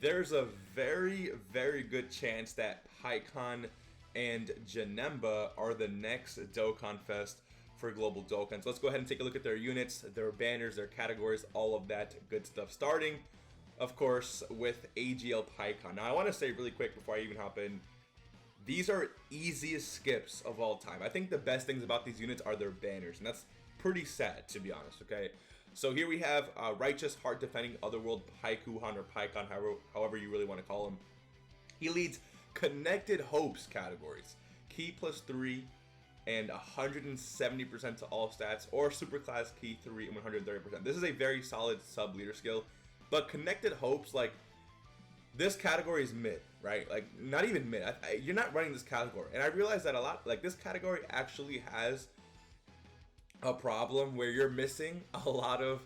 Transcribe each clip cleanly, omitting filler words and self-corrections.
there's a very, very good chance that Pycon and Janemba are the next Dokkan Fest for Global Dokkan. So let's go ahead and take a look at their units, their banners, their categories, all of that good stuff. Starting, of course, with AGL Pycon. Now I want to say really quick before I even hop in, these are easiest skips of all time. I think the best things about these units are their banners, and that's pretty sad, to be honest, okay? So here we have Righteous Heart Defending Otherworld Pykuhan or Pycon, however you really want to call him. He leads Connected Hopes categories, Key +3 and 170% to all stats, or Superclass Key 3 and 130%. This is a very solid sub-leader skill, but Connected Hopes, like, this category is mid, right? Like, not even mid. You're not running this category. And I realize that a lot, like, this category actually has a problem where you're missing a lot of,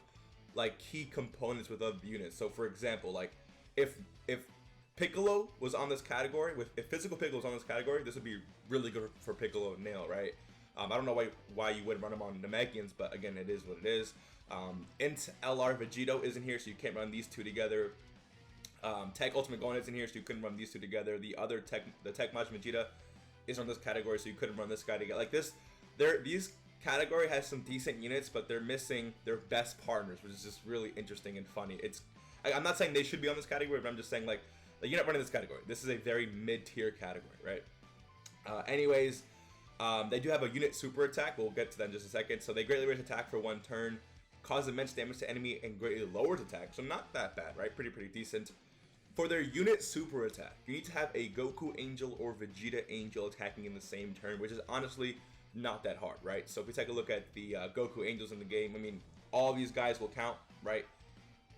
like, key components with other units. So, for example, like, if Piccolo was on this category, if Physical Piccolo was on this category, this would be really good for Piccolo and Nail, right? I don't know why you would run him on Namekians, but again, it is what it is. Int LR Vegito isn't here, so you can't run these two together. Tech Ultimate Gohan isn't here, so you couldn't run these two together. The Tech Maj Vegeta is on this category, so you couldn't run this guy together. Like this, these category has some decent units, but they're missing their best partners, which is just really interesting and funny. I'm not saying they should be on this category, but I'm just saying like you're not running this category. This is a very mid-tier category, right? Anyways, they do have a unit super attack. We'll get to that in just a second. So they greatly raise attack for 1 turn, cause immense damage to enemy, and greatly lowers attack. So not that bad, right? Pretty decent. For their unit super attack, you need to have a Goku Angel or Vegeta Angel attacking in the same turn, which is honestly not that hard, right? So if we take a look at the Goku Angels in the game, I mean, all these guys will count, right?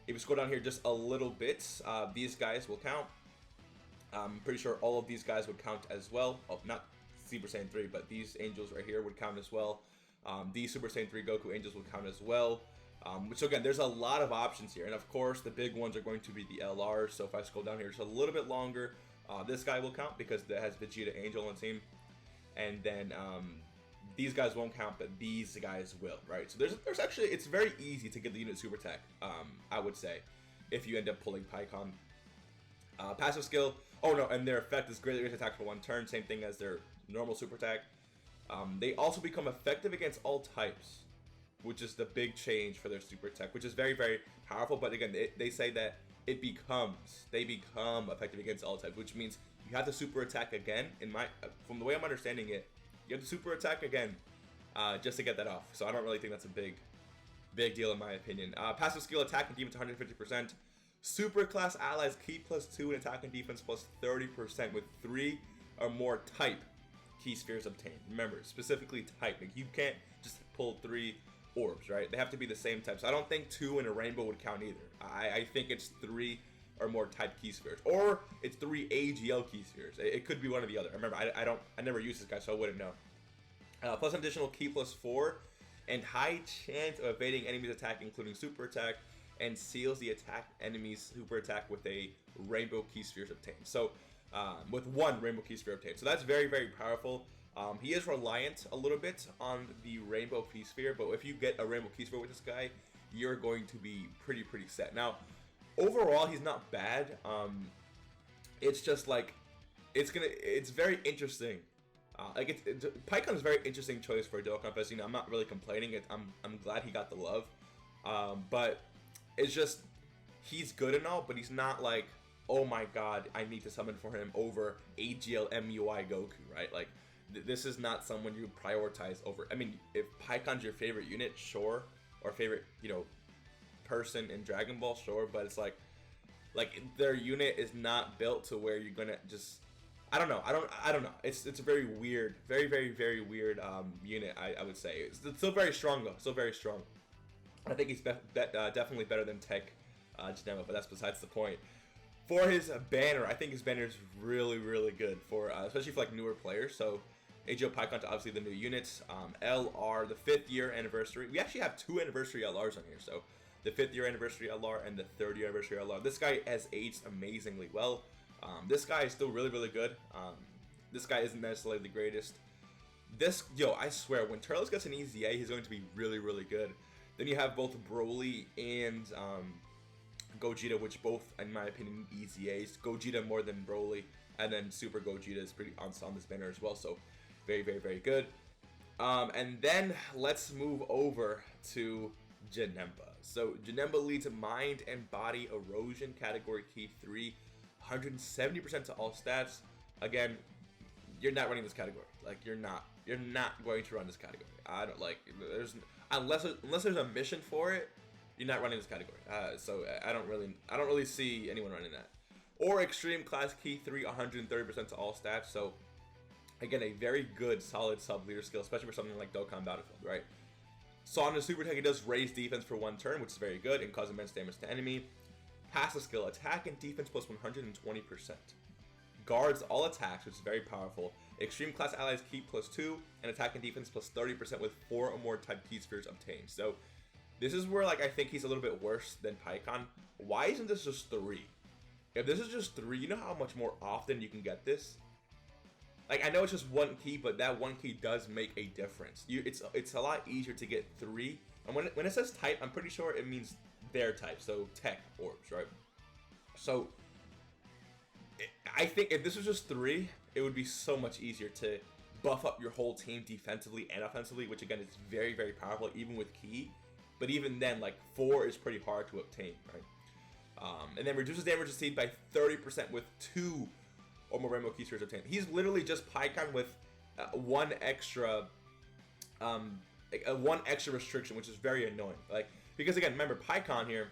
If you scroll down here just a little bit, these guys will count. I'm pretty sure all of these guys would count as well. Oh, not Super Saiyan 3, but these angels right here would count as well. These Super Saiyan 3 Goku Angels would count as well. So again, there's a lot of options here, and of course the big ones are going to be the LRs. So if I scroll down here just a little bit longer, this guy will count because that has Vegeta Angel on the team, and then these guys won't count, but these guys will, right? So there's actually, it's very easy to get the unit super attack, I would say, if you end up pulling Pycon. Passive skill, oh no, and their effect is greatly raised attack for 1 turn, same thing as their normal super attack. They also become effective against all types, which is the big change for their super attack, which is very, very powerful. But again, they say that they become effective against all types, which means you have to super attack again. From the way I'm understanding it, you have to super attack again just to get that off. So I don't really think that's a big deal in my opinion. Passive skill, attack and defense 150%. Super class allies key +2 and attack and defense +30% with 3 or more type key spheres obtained. Remember, specifically type. Like, you can't just pull 3 orbs, right? They have to be the same type. So I don't think 2 in a rainbow would count either. I think it's 3 or more type key spheres, or it's 3 AGL key spheres. It could be one or the other. Remember, I never used this guy, so I wouldn't know. Plus an additional key +4 and high chance of evading enemies attack, including super attack, and seals the attack enemy's super attack with a rainbow key spheres obtained. So with 1 rainbow key sphere obtained. So that's very, very powerful. He is reliant a little bit on the rainbow key sphere, but if you get a rainbow key sphere with this guy, you're going to be pretty set. Now, overall, he's not bad. It's just like it's very interesting. Pycon is a very interesting choice for a Dokkan Fest. You know, I'm not really complaining. I'm glad he got the love, but it's just he's good and all, but he's not like, oh my god, I need to summon for him over AGL MUI Goku, right? Like, this is not someone you prioritize over. I mean, if Pycon's your favorite unit, sure, or favorite, you know, person in Dragon Ball, sure, but it's like their unit is not built to where you're gonna just, I don't know. It's a very weird, very weird unit. I would say it's still very strong though, still very strong. I think he's definitely better than Tech Janemba, but that's besides the point. For his banner, I think his banner is really good for especially for like newer players. So AGL Pycon, obviously the new units. LR, the 5th year anniversary. We actually have 2 anniversary LRs on here. So the 5th year anniversary LR and the 3rd year anniversary LR. This guy has aged amazingly well. This guy is still really good. This guy isn't necessarily the greatest. I swear, when Turles gets an EZA, he's going to be really good. Then you have both Broly and Gogeta, which both, in my opinion, easy A's. Gogeta more than Broly, and then Super Gogeta is pretty on this banner as well. So very, very, very good. And then let's move over to Janemba. So Janemba leads Mind and Body Erosion, category key 3, 170% to all stats. Again, you're not running this category. Like, you're not going to run this category. I don't like, unless there's a mission for it, you're not running this category. So I don't really see anyone running that. Or Extreme Class Key 3, 130% to all stats. So again, a very good, solid sub-leader skill, especially for something like Dokkan Battlefield, right? So on the super attack, it does raise defense for 1 turn, which is very good, and cause immense damage to enemy. Passive skill, attack and defense plus 120%. Guards all attacks, which is very powerful. Extreme class allies keep plus 2, and attack and defense plus 30% with 4 or more type key spheres obtained. So this is where, like, I think he's a little bit worse than Pikkon. Why isn't this just 3? If this is just 3, you know how much more often you can get this? Like, I know it's just 1 key, but that 1 key does make a difference. It's a lot easier to get 3. And when it says type, I'm pretty sure it means their type. So tech orbs, right? So I think if this was just 3, it would be so much easier to buff up your whole team defensively and offensively, which again is very, very powerful even with key. But even then, like, 4 is pretty hard to obtain, right? And then reduces damage received by 30% with 2 or more rainbow key spheres obtained. He's literally just Pikkon with one extra restriction, which is very annoying. Like, because again, remember, Pikkon here,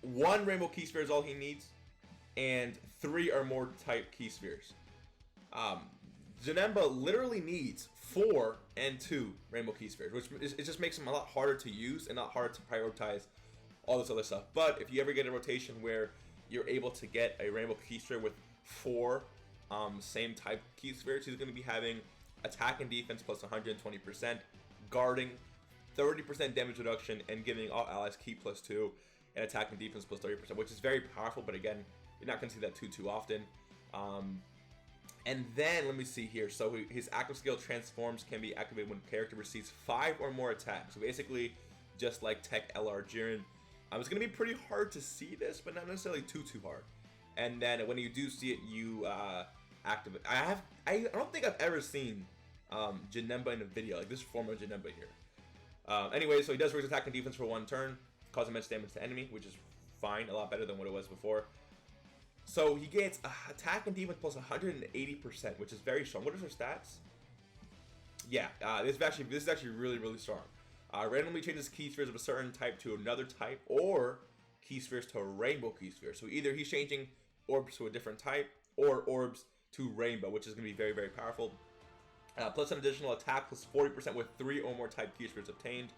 1 rainbow key sphere is all he needs, and 3 or more type key spheres. Janemba literally needs 4 and 2 rainbow key spheres, which it just makes him a lot harder to use and a lot harder to prioritize all this other stuff. But if you ever get a rotation where you're able to get a rainbow key sphere with 4 same type key spheres, he's going to be having attack and defense plus 120%, guarding 30% damage reduction, and giving all allies key plus 2 and attack and defense plus 30%, which is very powerful. But again, you're not going to see that too often. And then let me see here. So his active skill transforms can be activated when character receives 5 or more attacks. So basically, just like Tech LR Jiren, it's going to be pretty hard to see this, but not necessarily too hard. And then when you do see it, you activate. I don't think I've ever seen Janemba in a video, like this form of Janemba here. Anyway, so he does raise attack and defense for 1 turn, cause immense damage to enemy, which is fine, a lot better than what it was before. So he gets attack and defense plus 180%, which is very strong. What are their stats? Yeah, this is actually really strong. Randomly changes key spheres of a certain type to another type, or key spheres to a rainbow key sphere. So either he's changing orbs to a different type, or orbs to rainbow, which is going to be very powerful. Plus an additional attack plus 40% with 3 or more type key spheres obtained,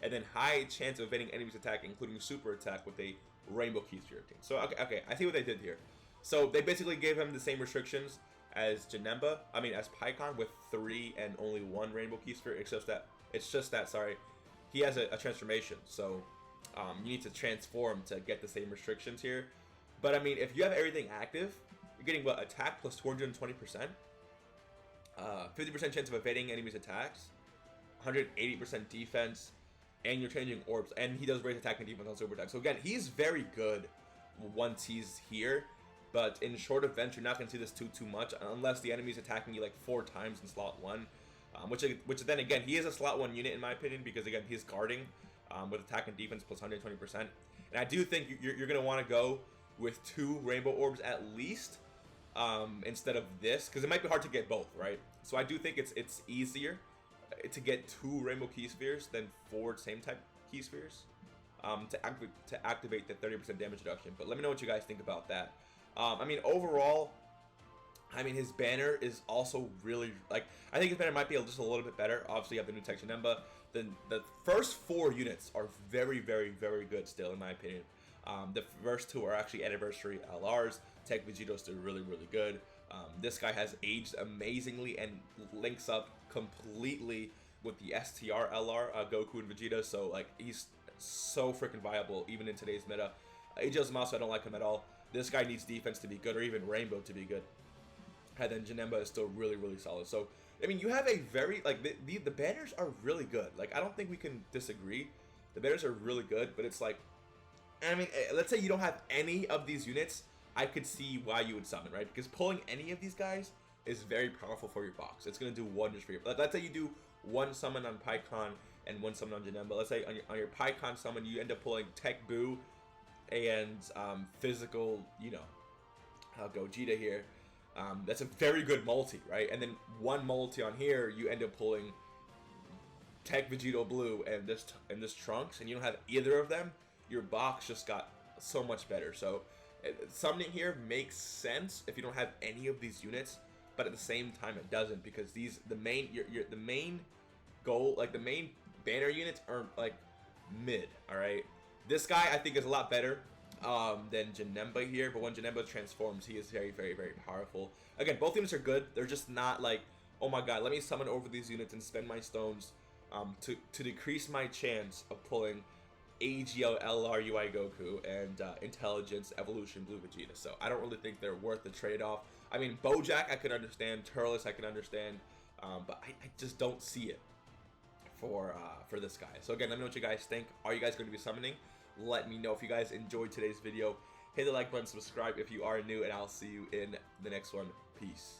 and then high chance of evading enemies attack, including super attack with a rainbow key sphere obtained. So okay, I see what they did here. So they basically gave him the same restrictions as Janemba, as Pikkon, with 3 and only 1 rainbow key sphere. It's just that he has a transformation, so you need to transform to get the same restrictions here. But I mean, if you have everything active, you're getting what, attack plus 220%, 50% chance of evading enemies attacks, 180% defense, and you're changing orbs, and he does raise attack and defense on super attack. So again, he's very good once he's here, but in short events, you're not going to see this too much unless the enemy's attacking you like 4 times in slot 1, which then again, he is a slot 1 unit in my opinion, because again, he's guarding with attack and defense plus 120%. And I do think you're going to want to go with 2 rainbow orbs at least, instead of this, because it might be hard to get both, right? So I do think it's easier to get 2 rainbow key spheres than 4 same type key spheres to activate the 30% damage reduction. But let me know what you guys think about that. Overall, his banner is also really, like, I think his banner might be just a little bit better. Obviously, you have the new Tech Janemba. The first 4 units are very good still, in my opinion. The first 2 are actually anniversary LRs. Tech Vegeto's still really good. This guy has aged amazingly and links up completely with the STR LR, Goku and Vegeta. So like, he's so freaking viable even in today's meta. AJ's mouse, I don't like him at all. This guy needs defense to be good, or even Rainbow to be good. And then Janemba is still really solid. So I mean, you have a very, like, the banners are really good. Like, I don't think we can disagree. The banners are really good, but it's like, I mean, let's say you don't have any of these units, I could see why you would summon, right? Because pulling any of these guys is very powerful for your box. It's gonna do wonders for you. Like, let's say you do one summon on Pycon and one summon on Janemba. Let's say on your Pycon summon, you end up pulling Tech Boo and physical, you know, Gogeta here. That's a very good multi, right? And then one multi on here, you end up pulling Tech Vegito Blue and this Trunks, and you don't have either of them. Your box just got so much better. So summoning here makes sense if you don't have any of these units, but at the same time it doesn't, because the main the main goal, like the main banner units are like mid. All right, this guy I think is a lot better than Janemba here, but when Janemba transforms, he is very, very, very powerful. Again, both units are good. They're just not like, oh my god, let me summon over these units and spend my stones to decrease my chance of pulling AGL LR UI Goku and Intelligence Evolution Blue Vegeta. So I don't really think they're worth the trade-off. I mean, Bojack I could understand, Turles I can understand, but I just don't see it for this guy. So again, let me know what you guys think. Are you guys going to be summoning? Let me know. If you guys enjoyed today's video, hit the like button, subscribe if you are new, and I'll see you in the next one. Peace.